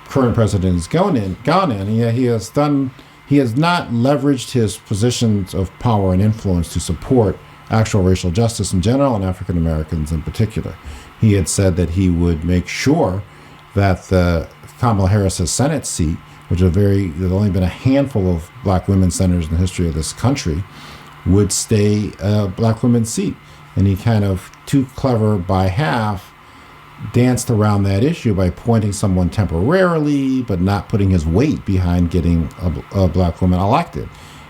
[SPEAKER 2] current president has gone in. And yet he has not leveraged his positions of power and influence to support actual racial justice in general and African Americans in particular. He had said that he would make sure that the Kamala Harris's Senate seat, which there's only been a handful of black women senators in the history of this country, would stay a black women's seat. And he kind of, too clever by half, danced around that issue by appointing someone temporarily, but not putting his weight behind getting a black woman elected.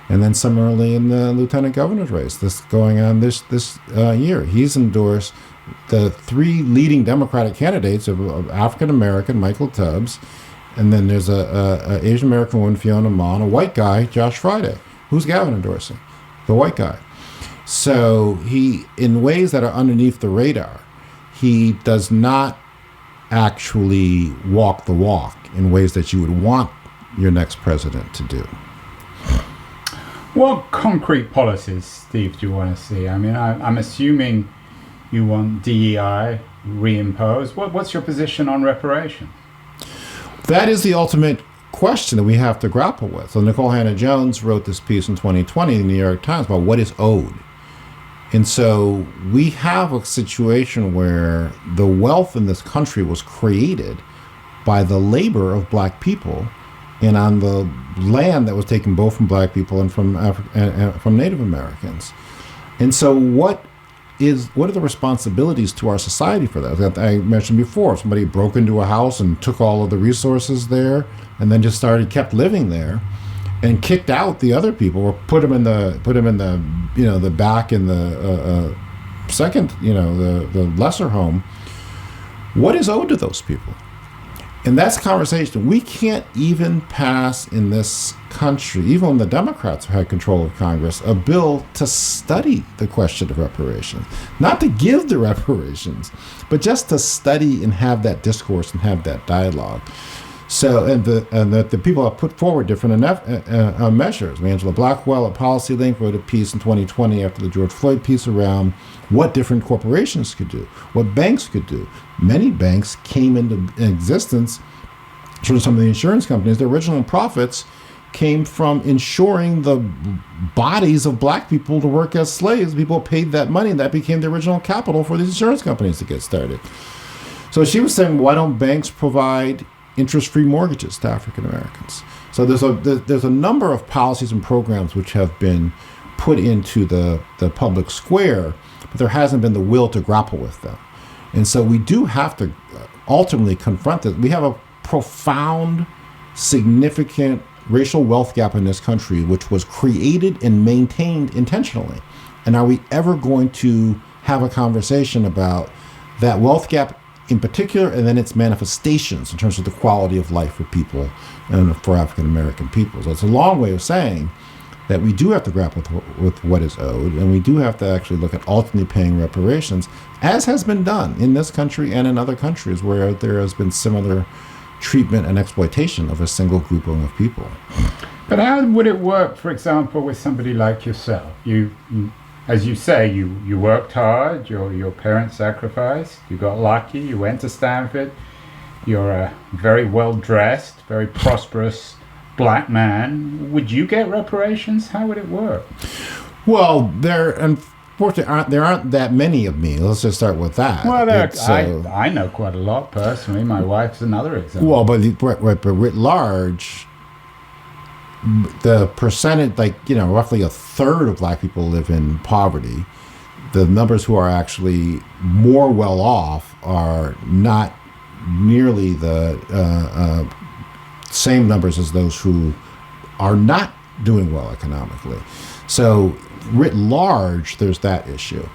[SPEAKER 2] And then similarly in the lieutenant governor's race, this going on this year, he's endorsed the three leading Democratic candidates of African American, Michael Tubbs, and then there's a Asian American woman, Fiona Ma, and a white guy, Josh Friday. Who's Gavin endorsing? The white guy. So he, in ways that are underneath the radar, he does not actually walk the walk in ways that you would want your next president to do.
[SPEAKER 1] What concrete policies, Steve, do you want to see? I mean, I'm assuming you want DEI reimposed. What's your position on reparations?
[SPEAKER 2] That is the ultimate question that we have to grapple with. So Nicole Hannah-Jones wrote this piece in 2020 in the New York Times about what is owed. And so we have a situation where the wealth in this country was created by the labor of black people and on the land that was taken both from black people and from from Native Americans. And so what are the responsibilities to our society for that? I mentioned before, somebody broke into a house and took all of the resources there and then just kept living there and kicked out the other people or put them in the the back in the second, the lesser home. What is owed to those people? And that's a conversation we can't even pass in this country, even when the Democrats had control of Congress, a bill to study the question of reparations. Not to give the reparations, but just to study and have that discourse and have that dialogue. So, and the people have put forward different measures. Angela Blackwell at Policy Link wrote a piece in 2020 after the George Floyd piece around what different corporations could do, what banks could do. Many banks came into existence, some of the insurance companies, their original profits came from insuring the bodies of black people to work as slaves. People paid that money, and that became the original capital for these insurance companies to get started. So she was saying, why don't banks provide interest-free mortgages to African Americans? So there's a number of policies and programs which have been put into the public square, but there hasn't been the will to grapple with them. And so we do have to ultimately confront this. We have a profound, significant racial wealth gap in this country, which was created and maintained intentionally. And are we ever going to have a conversation about that wealth gap in particular, and then its manifestations in terms of the quality of life for people and for African American people? So it's a long way of saying that we do have to grapple with what is owed, and we do have to actually look at ultimately paying reparations, as has been done in this country and in other countries where there has been similar treatment and exploitation of a single grouping of people.
[SPEAKER 1] But how would it work, for example, with somebody like yourself? You as you say, you worked hard, your parents sacrificed, you got lucky, you went to Stanford, you're a very well-dressed, very prosperous black man. Would you get reparations? How would it work?
[SPEAKER 2] Well, unfortunately, there aren't that many of me. Let's just start with that.
[SPEAKER 1] Well, I know quite a lot personally. My wife's another example.
[SPEAKER 2] Well, but writ large, the percentage, roughly a third of black people live in poverty. The numbers who are actually more well off are not nearly the same numbers as those who are not doing well economically. So writ large, there's that issue.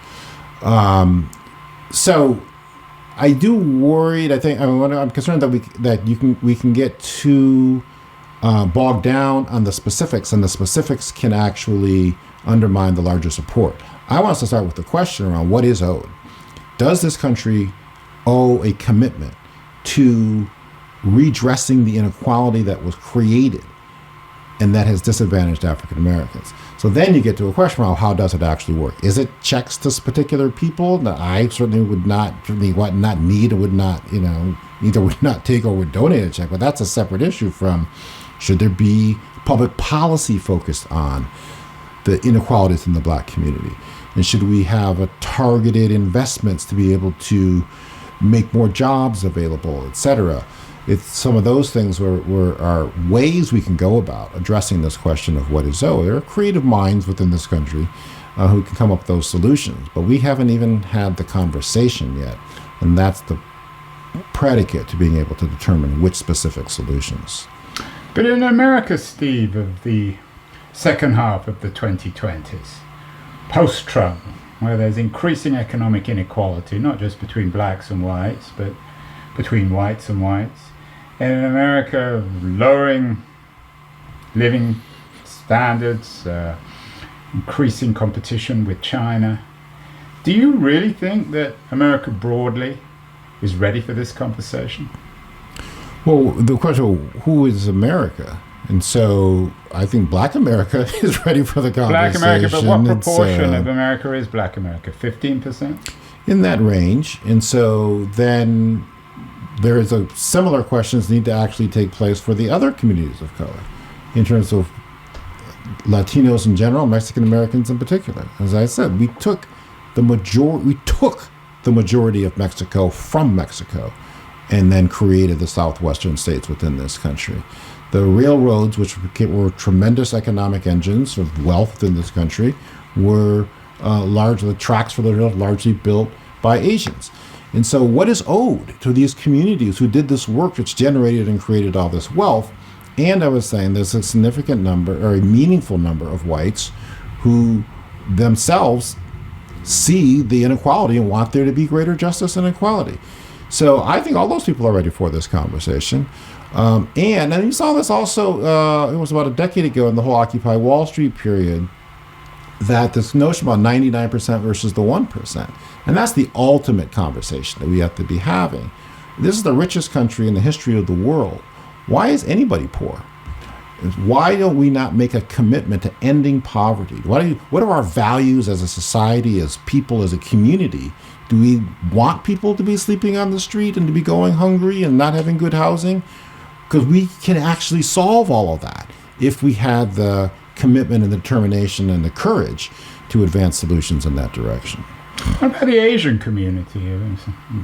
[SPEAKER 2] So I do worried. I'm concerned that we can get too bogged down on the specifics, and the specifics can actually undermine the larger support. I want us to start with the question around what is owed. Does this country owe a commitment to redressing the inequality that was created and that has disadvantaged African Americans? So then you get to a question around how does it actually work? Is it checks to particular people? Now, I certainly would not need or would not, either would not take or would donate a check, but that's a separate issue from should there be public policy focused on the inequalities in the black community? And should we have a targeted investments to be able to make more jobs available, et cetera? it's some of those things are ways we can go about addressing this question of what is owed. There are creative minds within this country who can come up with those solutions, but we haven't even had the conversation yet, and that's the predicate to being able to determine which specific solutions.
[SPEAKER 1] But in America, Steve, of the second half of the 2020s, post-Trump, where there's increasing economic inequality, not just between blacks and whites, but between whites and whites, and in America, lowering living standards, increasing competition with China. Do you really think that America broadly is ready for this conversation?
[SPEAKER 2] Well, the question, who is America? And so I think Black America is ready for the conversation.
[SPEAKER 1] Black America, but what proportion of America is Black America? 15%?
[SPEAKER 2] In that range. And so then there is a similar questions need to actually take place for the other communities of color in terms of Latinos in general, Mexican Americans in particular. As I said, we took the majority of Mexico from Mexico and then created the southwestern states within this country. The railroads, which were tremendous economic engines of wealth in this country, were largely, the tracks for the rail largely built by Asians. And so what is owed to these communities who did this work which generated and created all this wealth? And I was saying there's a significant number, or a meaningful number of whites who themselves see the inequality and want there to be greater justice and equality. So I think all those people are ready for this conversation. And you saw this also, it was about a decade ago in the whole Occupy Wall Street period, that this notion about 99% versus the 1%. And that's the ultimate conversation that we have to be having. This is the richest country in the history of the world. Why is anybody poor? Why don't we not make a commitment to ending poverty? What are our values as a society, as people, as a community? Do we want people to be sleeping on the street and to be going hungry and not having good housing? Because we can actually solve all of that if we had the commitment and the determination and the courage to advance solutions in that direction.
[SPEAKER 1] What about the Asian community?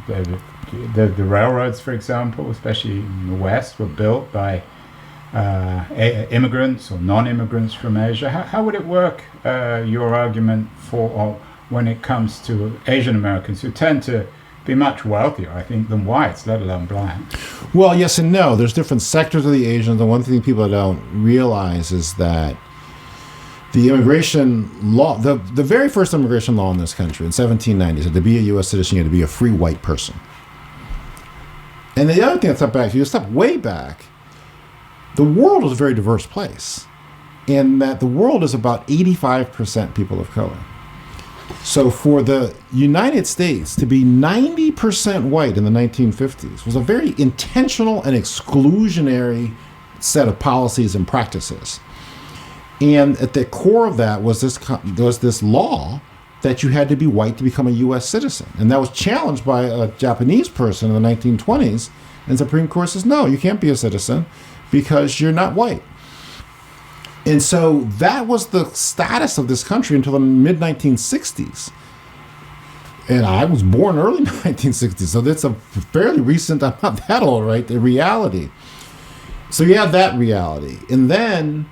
[SPEAKER 1] The railroads, for example, especially in the West, were built by immigrants or non-immigrants from Asia. How would it work, your argument, for when it comes to Asian Americans who tend to be much wealthier, I think, than whites, let alone black?
[SPEAKER 2] Well, yes and no. There's different sectors of the Asians, and one thing people don't realize is that the immigration law, the very first immigration law in this country in 1790 said to be a U.S. citizen, you had to be a free white person. And the other thing that's up back, if you step way back, the world is a very diverse place, in that the world is about 85% people of color. So for the United States to be 90% white in the 1950s was a very intentional and exclusionary set of policies and practices. And at the core of that was this law that you had to be white to become a U.S. citizen. And that was challenged by a Japanese person in the 1920s. And the Supreme Court says, no, you can't be a citizen because you're not white. And so that was the status of this country until the mid-1960s. And I was born early 1960s, so that's a fairly recent, I'm not that old, right, the reality. So you have that reality. And then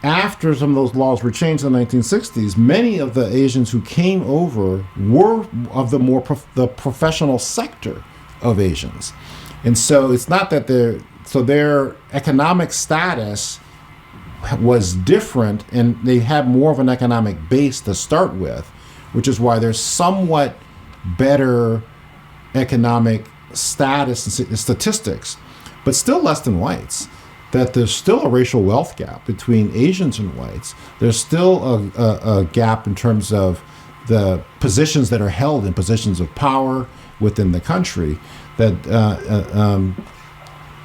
[SPEAKER 2] after some of those laws were changed in the 1960s, many of the Asians who came over were of the professional sector of Asians. And so it's not that their economic status was different, and they had more of an economic base to start with, which is why there's somewhat better economic status and statistics, but still less than whites. That there's still a racial wealth gap between Asians and whites. There's still a gap in terms of the positions that are held in positions of power within the country that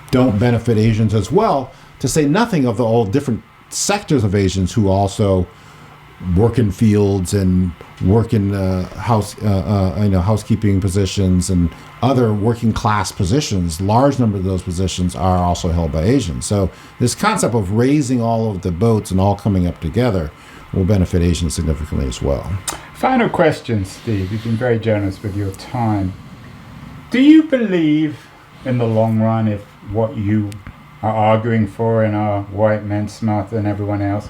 [SPEAKER 2] don't benefit Asians as well, to say nothing of the all different sectors of Asians who also work in fields and work in housekeeping positions and other working class positions. Large number of those positions are also held by Asians. So this concept of raising all of the boats and all coming up together will benefit Asians significantly as well.
[SPEAKER 1] Final question, Steve. You've been very generous with your time. Do you believe in the long run, if what you are arguing for in our white men smarter than everyone else,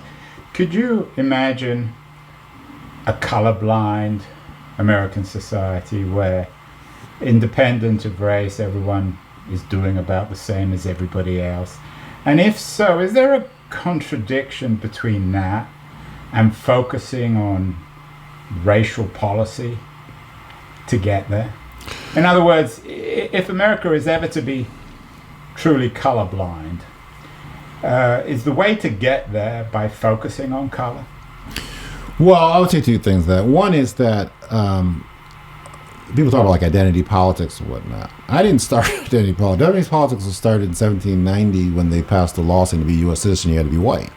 [SPEAKER 1] could you imagine a colorblind American society where, independent of race, everyone is doing about the same as everybody else? And if so, is there a contradiction between that and focusing on racial policy to get there? In other words, if America is ever to be truly colorblind, is the way to get there by focusing on color?
[SPEAKER 2] Well, I would say two things. That one is that people talk about like identity politics and whatnot. I didn't start identity politics. Identity politics was started in 1790 when they passed a law saying to be a U.S. citizen you had to be white,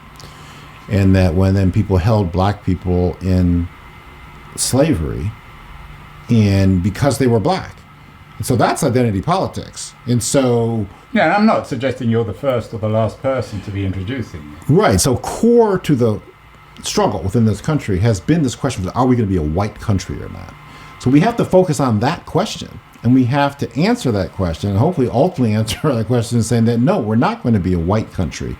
[SPEAKER 2] and that when then people held black people in slavery, and because they were black, and so that's identity politics. And so
[SPEAKER 1] yeah, I'm not suggesting you're the first or the last person to be introducing it.
[SPEAKER 2] Right. So core to the struggle within this country has been this question of, are we going to be a white country or not? So we have to focus on that question, and we have to answer that question, and hopefully ultimately answer that question saying that, no, we're not going to be a white country.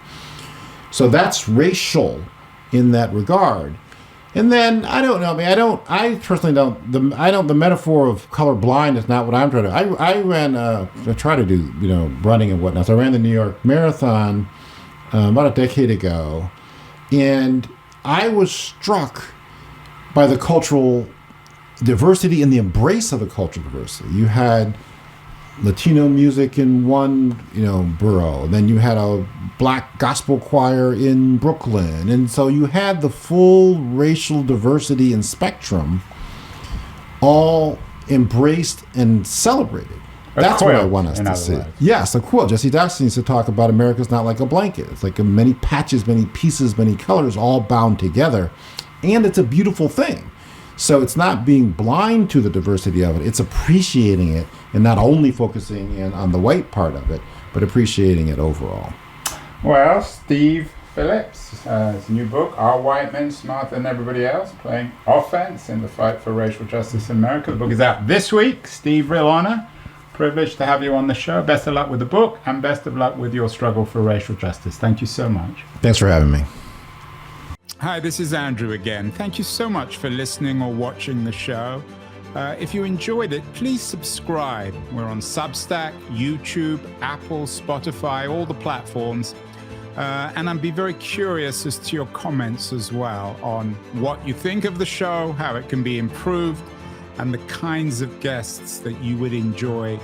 [SPEAKER 2] So that's racial in that regard. And then, I don't know, I personally don't, the metaphor of colorblind is not what I'm trying to do. I try to do, running and whatnot. So I ran the New York Marathon about a decade ago, and I was struck by the cultural diversity and the embrace of the cultural diversity. You had Latino music in one, borough. Then you had a black gospel choir in Brooklyn. And so you had the full racial diversity and spectrum all embraced and celebrated. That's what I want us to see. Yes, a quilt. Jesse Jackson used to talk about America's not like a blanket. It's like many patches, many pieces, many colors all bound together. And it's a beautiful thing. So it's not being blind to the diversity of it. It's appreciating it and not only focusing in on the white part of it, but appreciating it overall.
[SPEAKER 1] Well, Steve Phillips, his new book, Are White Men Smarter Than Everybody Else? Playing Offense in the Fight for Racial Justice in America. The book is out this week. Steve, real honor. Privileged to have you on the show. Best of luck with the book, and best of luck with your struggle for racial justice. Thank you so much.
[SPEAKER 2] Thanks for having me.
[SPEAKER 1] Hi, this is Andrew again. Thank you so much for listening or watching the show. If you enjoyed it, please subscribe. We're on Substack, YouTube, Apple, Spotify, all the platforms. And I'd be very curious as to your comments as well on what you think of the show, how it can be improved, and the kinds of guests that you would enjoy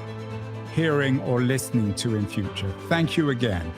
[SPEAKER 1] hearing or listening to in future. Thank you again.